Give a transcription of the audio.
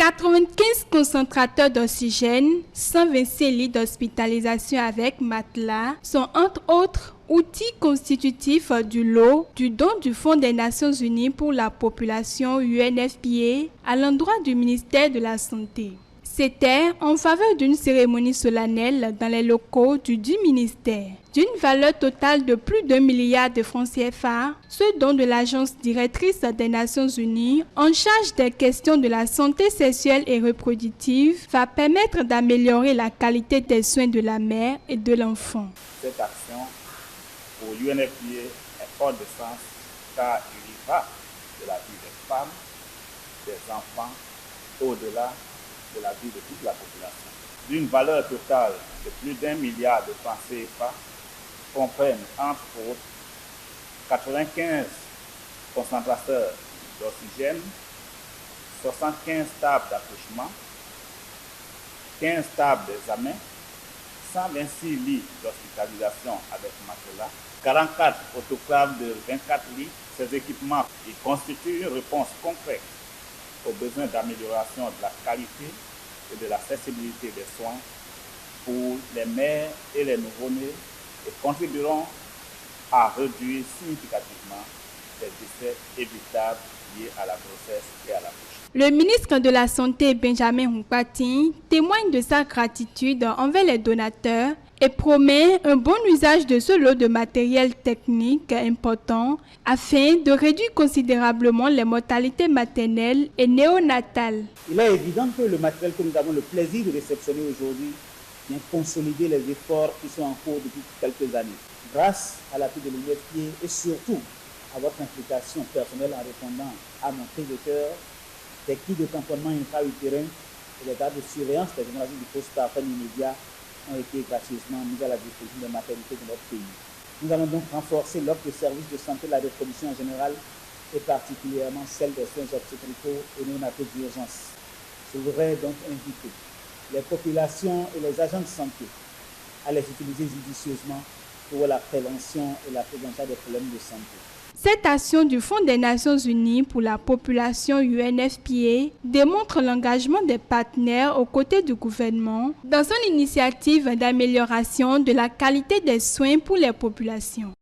95 concentrateurs d'oxygène, 126 lits d'hospitalisation avec matelas sont entre autres outils constitutifs du lot du don du Fonds des Nations Unies pour la population UNFPA à l'endroit du ministère de la Santé. C'était en faveur d'une cérémonie solennelle dans les locaux du ministère. D'une valeur totale de plus d'1 milliard de francs CFA, ce don de l'agence directrice des Nations Unies en charge des questions de la santé sexuelle et reproductive va permettre d'améliorer la qualité des soins de la mère et de l'enfant. Cette action pour l'UNFPA est forte de sens car il y va de la vie des femmes, des enfants, au-delà de la vie de toute la population. D'une valeur totale de plus d'1 milliard de francs CFA, comprennent entre autres 95 concentrateurs d'oxygène, 75 tables d'accouchement, 15 tables d'examen, 126 lits d'hospitalisation avec matelas, 44 autoclaves de 24 lits. Ces équipements constituent une réponse concrète aux besoins d'amélioration de la qualité et de l'accessibilité des soins pour les mères et les nouveau-nés et contribueront à réduire significativement les décès évitables liés à la grossesse et à l'accouchement. Le ministre de la Santé, Benjamin Hunkpating, témoigne de sa gratitude envers les donateurs et promet un bon usage de ce lot de matériel technique important afin de réduire considérablement les mortalités maternelles et néonatales. Il est évident que le matériel que nous avons le plaisir de réceptionner aujourd'hui vient consolider les efforts qui sont en cours depuis quelques années. Grâce à l'appui de l'UNFPA et surtout à votre implication personnelle en répondant à mon cri de cœur, des kits de tamponnement intra-utérin et des dates de surveillance des générations du postpartum immédiat ont été gracieusement mis à la disposition des maternités de notre pays. Nous allons donc renforcer l'offre de services de santé de la reproduction en général et particulièrement celle des soins obstétricaux et néonataux d'urgence. Je voudrais donc inviter les populations et les agents de santé à les utiliser judicieusement pour la prévention et la prise en charge des problèmes de santé. Cette action du Fonds des Nations Unies pour la population UNFPA démontre l'engagement des partenaires aux côtés du gouvernement dans son initiative d'amélioration de la qualité des soins pour les populations.